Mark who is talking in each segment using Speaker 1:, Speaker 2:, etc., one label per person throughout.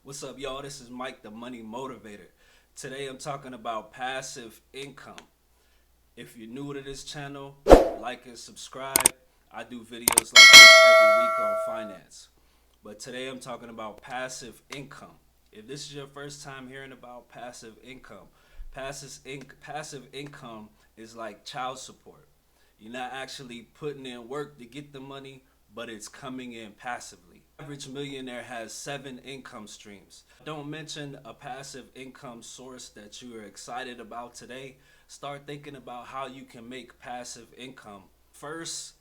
Speaker 1: What's up, y'all? This is Mike, the Money Motivator. Today I'm talking about passive income. If you're new to this channel, like and subscribe. I do videos like this every week on finance. But today I'm talking about passive income. If this is your first time hearing about passive income, passive income is like child support. You're not actually putting in work to get the money, but it's coming in passively. Average millionaire has 7 income streams. Don't mention a passive income source that you are excited about today. Start thinking about how you can make passive income. First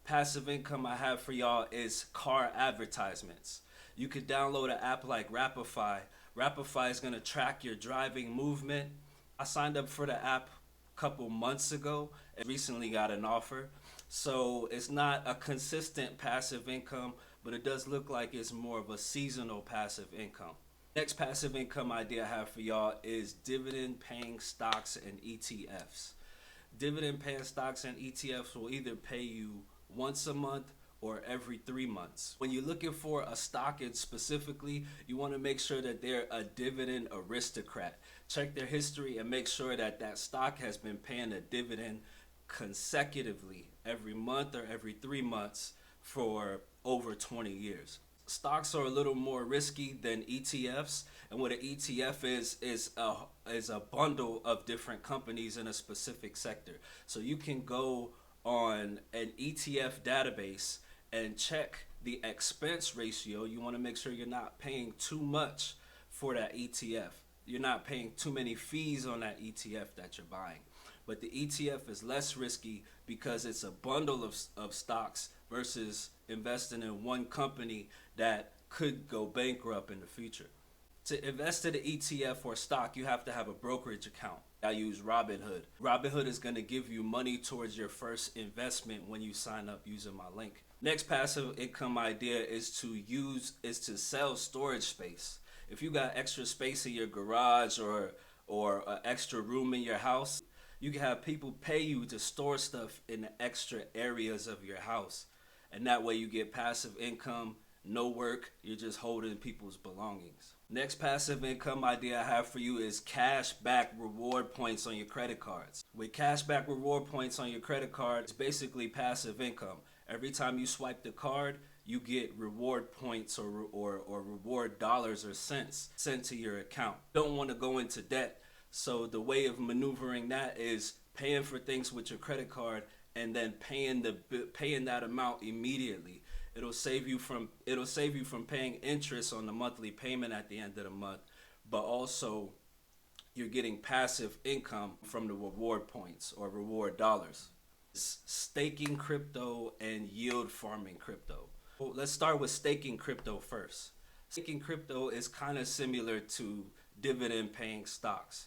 Speaker 1: passive income I have for y'all is car advertisements. You could download an app like Rapify. Rapify is going to track your driving movement. I signed up for the app a couple months ago and recently got an offer. So it's not a consistent passive income, but it does look like it's more of a seasonal passive income. Next passive income idea I have for y'all is dividend paying stocks and ETFs. Dividend paying stocks and ETFs will either pay you once a month or every 3 months. When you're looking for a stock and specifically, you want to make sure that they're a dividend aristocrat. Check their history and make sure that that stock has been paying a dividend consecutively every month or every 3 months for over 20 years. Stocks are a little more risky than ETFs, and what an ETF is a bundle of different companies in a specific sector. So you can go on an ETF database and check the expense ratio. You want to make sure you're not paying too much for that ETF. You're not paying too many fees on that ETF that you're buying. But the ETF is less risky because it's a bundle of stocks versus investing in one company that could go bankrupt in the future. To invest in an ETF or stock, you have to have a brokerage account. I use Robinhood. Robinhood is going to give you money towards your first investment when you sign up using my link. Next passive income idea is to sell storage space. If you got extra space in your garage or an extra room in your house, you can have people pay you to store stuff in the extra areas of your house. And that way you get passive income, no work, you're just holding people's belongings. Next passive income idea I have for you is cash back reward points on your credit cards. With cash back reward points on your credit card, it's basically passive income. Every time you swipe the card, you get reward points or reward dollars or cents sent to your account. Don't want to go into debt. So the way of maneuvering that is paying for things with your credit card and then paying that amount immediately. It'll save you from paying interest on the monthly payment at the end of the month, but also you're getting passive income from the reward points or reward dollars. Staking crypto and yield farming crypto. Well, let's start with staking crypto first. Staking crypto is kind of similar to dividend paying stocks.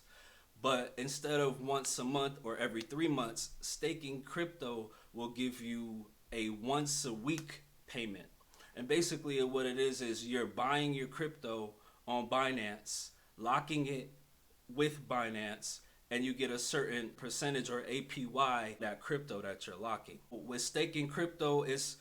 Speaker 1: But instead of once a month or every 3 months, staking crypto will give you a once a week payment. And basically what it is you're buying your crypto on Binance, locking it with Binance, and you get a certain percentage or APY that crypto that you're locking. With staking crypto, it's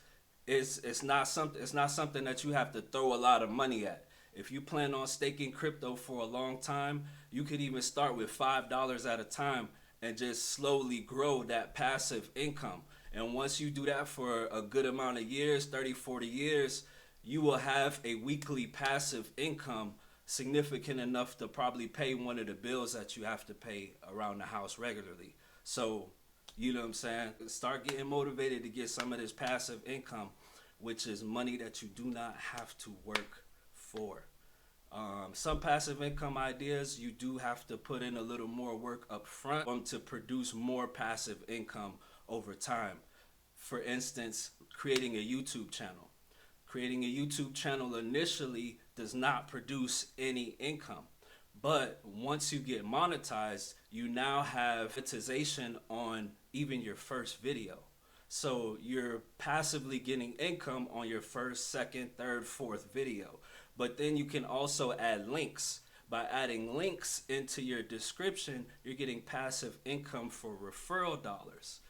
Speaker 1: not something that you have to throw a lot of money at. If you plan on staking crypto for a long time, you could even start with $5 at a time and just slowly grow that passive income. And once you do that for a good amount of years, 30, 40 years, you will have a weekly passive income significant enough to probably pay one of the bills that you have to pay around the house regularly. So, you know what I'm saying? Start getting motivated to get some of this passive income, which is money that you do not have to work for. Some passive income ideas, you do have to put in a little more work up front to produce more passive income over time. For instance, creating a YouTube channel. Creating a YouTube channel initially does not produce any income. But once you get monetized, you now have monetization on even your first video. So you're passively getting income on your first, second, third, fourth video. But then you can also add links. By adding links into your description, you're getting passive income for referral dollars.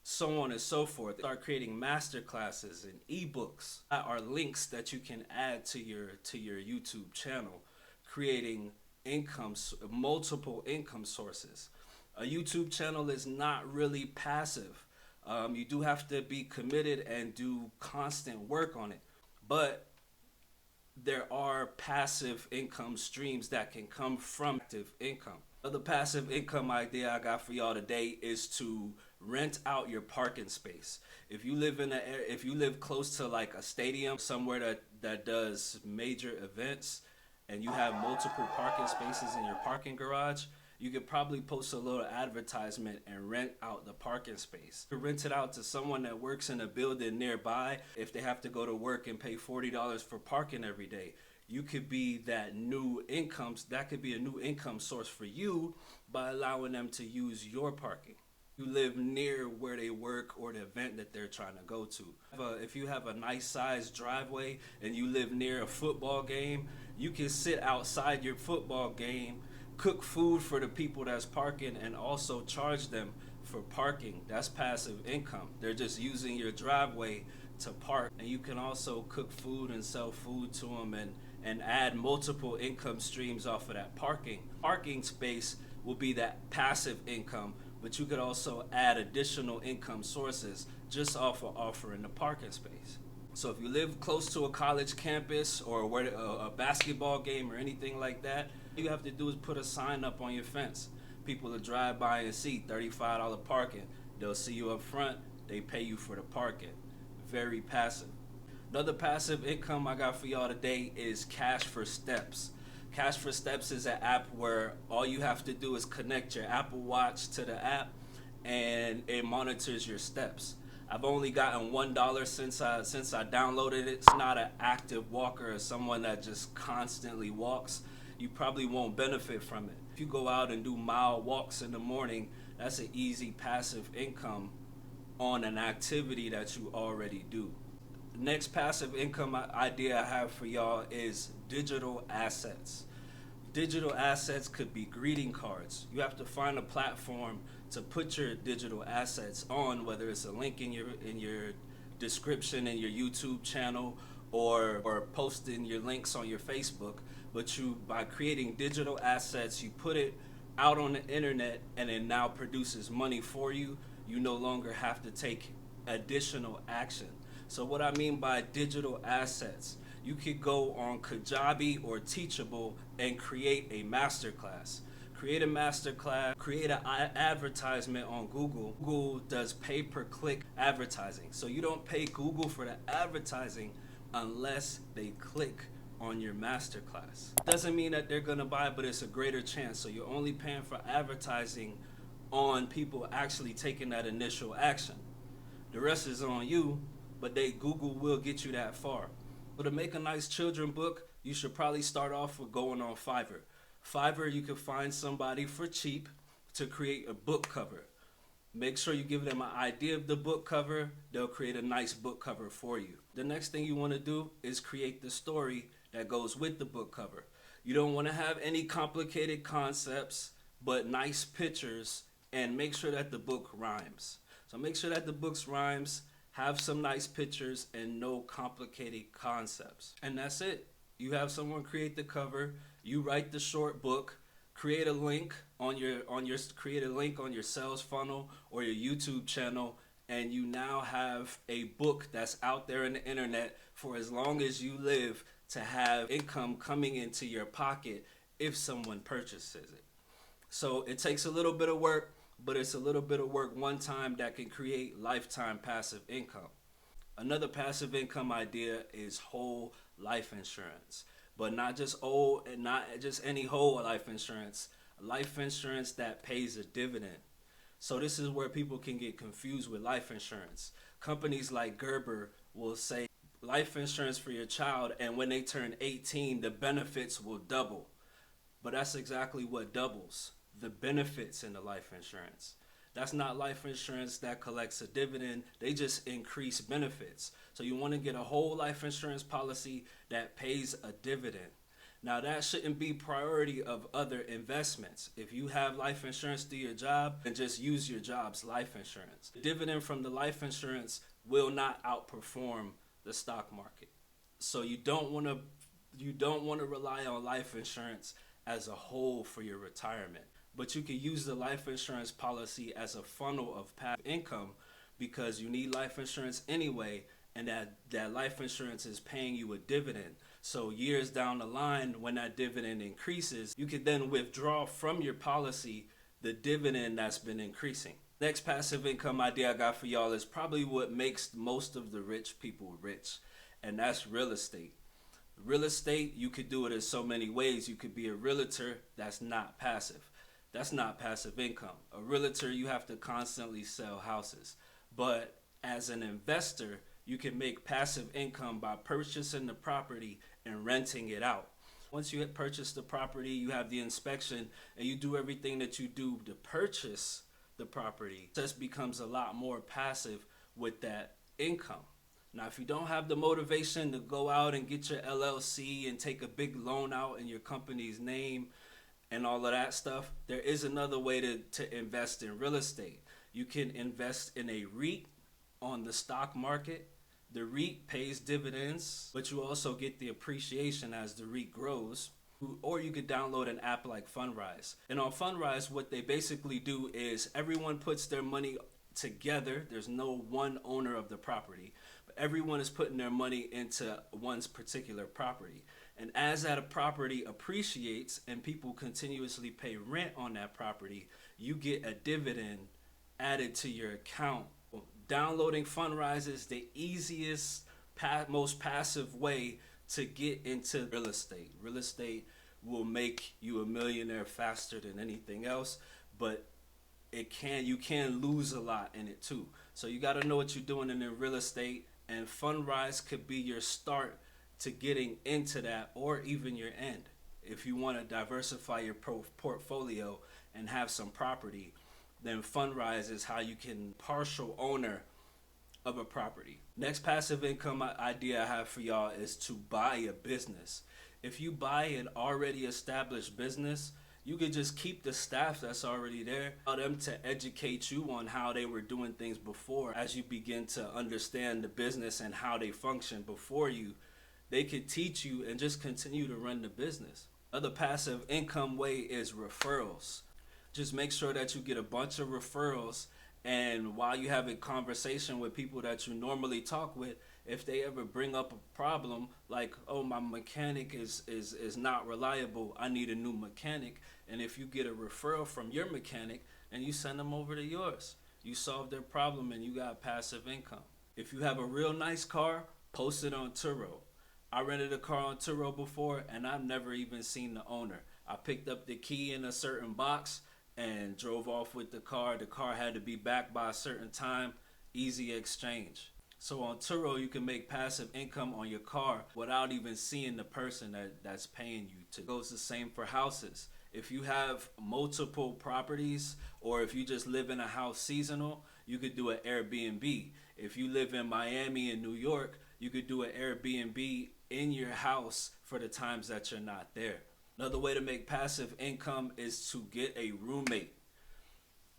Speaker 1: so on and so forth. Start creating master classes and ebooks that are links that you can add to your YouTube channel, creating multiple income sources. A YouTube channel is not really passive. You do have to be committed and do constant work on it, but there are passive income streams that can come from active income. Another passive income idea I got for y'all today is to rent out your parking space. If you live close to like a stadium, somewhere that does major events, and you have multiple parking spaces in your parking garage, you could probably post a little advertisement and rent out the parking space. You rent it out to someone that works in a building nearby. If they have to go to work and pay $40 for parking every day, you could be that new income. That could be a new income source for you by allowing them to use your parking. You live near where they work or the event that they're trying to go to. If you have a nice sized driveway and you live near a football game, you can sit outside your football game, cook food for the people that's parking, and also charge them for parking. That's passive income. They're just using your driveway to park. And you can also cook food and sell food to them and add multiple income streams off of that parking. Parking space will be that passive income, but you could also add additional income sources just off of offering the parking space. So if you live close to a college campus or a basketball game or anything like that, all you have to do is put a sign up on your fence. People will drive by and see $35 parking. They'll see you up front, they pay you for the parking. Very passive. Another passive income I got for y'all today is Cash for Steps. Cash for Steps is an app where all you have to do is connect your Apple Watch to the app and it monitors your steps. I've only gotten $1 since I downloaded it. It's not an active walker or someone that just constantly walks. You probably won't benefit from it. If you go out and do mile walks in the morning, that's an easy passive income on an activity that you already do. Next passive income idea I have for y'all is digital assets. Digital assets could be greeting cards. You have to find a platform to put your digital assets on, whether it's a link in your description in your YouTube channel or posting your links on your Facebook. But by creating digital assets, you put it out on the internet and it now produces money for you. You no longer have to take additional action. So what I mean by digital assets, you could go on Kajabi or Teachable and create a masterclass. Create a masterclass, create an advertisement on Google. Google does pay-per-click advertising. So you don't pay Google for the advertising unless they click on your masterclass. Doesn't mean that they're gonna buy, but it's a greater chance. So you're only paying for advertising on people actually taking that initial action. The rest is on you, but Google will get you that far. But to make a nice children book, you should probably start off with going on Fiverr. Fiverr, you can find somebody for cheap to create a book cover. Make sure you give them an idea of the book cover. They'll create a nice book cover for you. The next thing you want to do is create the story that goes with the book cover. You don't want to have any complicated concepts, but nice pictures, and make sure that the book rhymes. So make sure that the book rhymes, have some nice pictures, and no complicated concepts. And that's it. You have someone create the cover, you write the short book, create a link on your sales funnel or your YouTube channel, and you now have a book that's out there in the internet for as long as you live to have income coming into your pocket if someone purchases it. So it takes a little bit of work, but it's a little bit of work one time that can create lifetime passive income. Another passive income idea is whole life insurance, but not just any whole life insurance that pays a dividend. So this is where people can get confused with life insurance. Companies like Gerber will say life insurance for your child, and when they turn 18, the benefits will double. But that's exactly what doubles: the benefits in the life insurance. That's not life insurance that collects a dividend. They just increase benefits. So you want to get a whole life insurance policy that pays a dividend. Now that shouldn't be priority of other investments. If you have life insurance through your job, then just use your job's life insurance. The dividend from the life insurance will not outperform the stock market. So you don't want to rely on life insurance as a whole for your retirement. But you can use the life insurance policy as a funnel of passive income because you need life insurance anyway, and that life insurance is paying you a dividend. So years down the line, when that dividend increases, you can then withdraw from your policy the dividend that's been increasing. Next passive income idea I got for y'all is probably what makes most of the rich people rich, and that's real estate. Real estate, you could do it in so many ways. You could be a realtor. That's not passive. That's not passive income. A realtor, you have to constantly sell houses. But as an investor, you can make passive income by purchasing the property and renting it out. Once you purchase the property, you have the inspection, and you do everything that you do to purchase the property. It just becomes a lot more passive with that income. Now, if you don't have the motivation to go out and get your LLC and take a big loan out in your company's name and all of that stuff, there is another way to invest in real estate. You can invest in a REIT on the stock market. The REIT pays dividends, but you also get the appreciation as the REIT grows. Or you could download an app like Fundrise. And on Fundrise, what they basically do is everyone puts their money together. There's no one owner of the property. Everyone is putting their money into one's particular property. And as that property appreciates and people continuously pay rent on that property, you get a dividend added to your account. Downloading Fundrise is the easiest, most passive way to get into real estate. Real estate will make you a millionaire faster than anything else, but you can lose a lot in it too. So you got to know what you're doing in real estate, and Fundrise could be your start to getting into that, or even your end. If you want to diversify your portfolio and have some property, then Fundrise is how you can partial owner of a property. Next passive income idea I have for y'all is to buy a business. If you buy an already established business, you could just keep the staff that's already there, allow them to educate you on how they were doing things before. As you begin to understand the business and how they function before you, they could teach you and just continue to run the business. Other passive income way is referrals. Just make sure that you get a bunch of referrals, and while you have a conversation with people that you normally talk with, if they ever bring up a problem like, oh, my mechanic is not reliable, I need a new mechanic, and if you get a referral from your mechanic and you send them over to yours, you solve their problem and you got passive income. If you have a real nice car, post it on Turo. I rented a car on Turo before and I've never even seen the owner. I picked up the key in a certain box and drove off with the car. The car had to be back by a certain time. Easy exchange. So on Turo, you can make passive income on your car without even seeing the person that's paying you to. It goes the same for houses. If you have multiple properties, or if you just live in a house seasonal, you could do an Airbnb. If you live in Miami and New York, you could do an Airbnb in your house for the times that you're not there. Another way to make passive income is to get a roommate.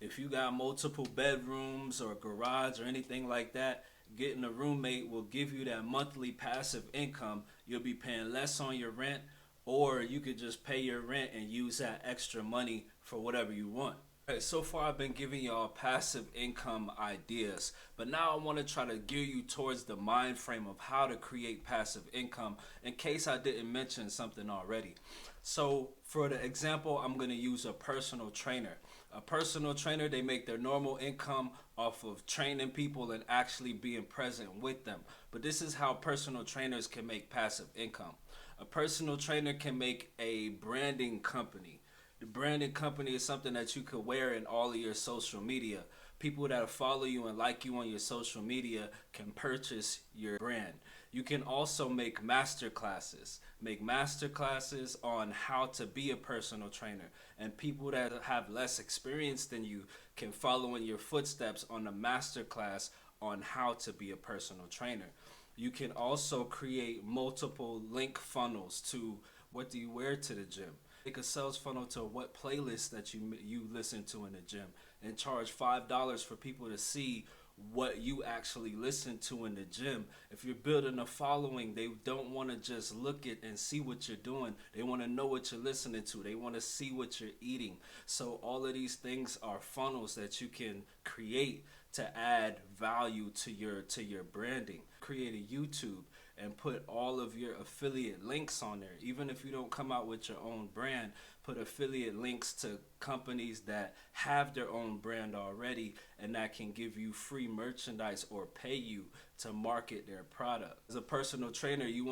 Speaker 1: If you got multiple bedrooms or garage or anything like that, getting a roommate will give you that monthly passive income. You'll be paying less on your rent, or you could just pay your rent and use that extra money for whatever you want. Okay, so far I've been giving y'all passive income ideas, but now I want to try to gear you towards the mind frame of how to create passive income in case I didn't mention something already. So for the example, I'm going to use a personal trainer. A personal trainer, they make their normal income off of training people and actually being present with them. But this is how personal trainers can make passive income. A personal trainer can make a branding company. The branding company is something that you could wear in all of your social media. People that follow you and like you on your social media can purchase your brand. You can also make masterclasses. Make masterclasses on how to be a personal trainer. And people that have less experience than you can follow in your footsteps on a masterclass on how to be a personal trainer. You can also create multiple link funnels to What do you wear to the gym? Make a sales funnel to what playlist that you listen to in the gym, and charge $5 for people to see what you actually listen to in the gym. If you're building a following, they don't want to just look at and see what you're doing. They want to know what you're listening to. They want to see what you're eating. So all of these things are funnels that you can create to add value to your branding. Create a YouTube and put all of your affiliate links on there. Even if you don't come out with your own brand, put affiliate links to companies that have their own brand already and that can give you free merchandise or pay you to market their product. As a personal trainer, you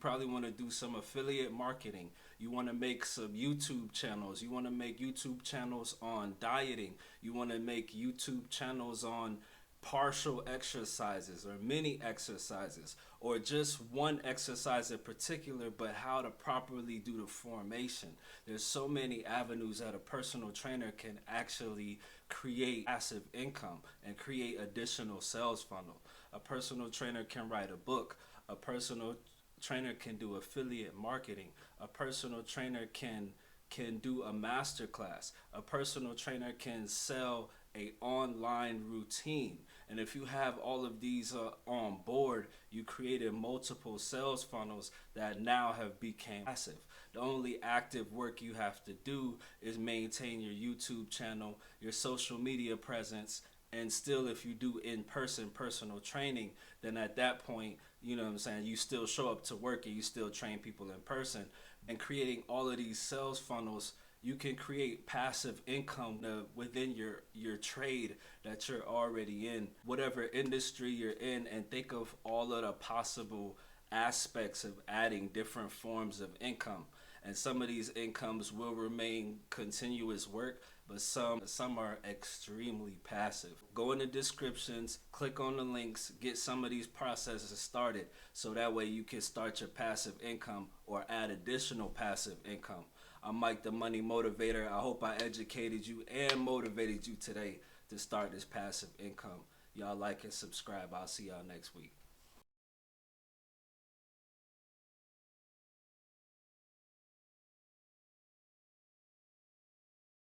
Speaker 1: probably want to do some affiliate marketing. You want to make some YouTube channels. You want to make YouTube channels on dieting. You want to make YouTube channels on partial exercises or mini exercises, or just one exercise in particular, but how to properly do the formation. There's so many avenues that a personal trainer can actually create passive income and create additional sales funnel. A personal trainer can write a book. A personal trainer can do affiliate marketing. A personal trainer can do a master class. A personal trainer can sell a online routine. And if you have all of these on board, you created multiple sales funnels that now have become passive. The only active work you have to do is maintain your YouTube channel, your social media presence, and still, if you do in-person personal training, then at that point, you know what I'm saying, you still show up to work and you still train people in person. And creating all of these sales funnels, you can create passive income within your trade that you're already in, whatever industry you're in, and think of all of the possible aspects of adding different forms of income. And some of these incomes will remain continuous work, but some are extremely passive. Go in the descriptions, click on the links, get some of these processes started, so that way you can start your passive income or add additional passive income. I'm Mike, the Money Motivator. I hope I educated you and motivated you today to start this passive income. Y'all like and subscribe. I'll see y'all next week.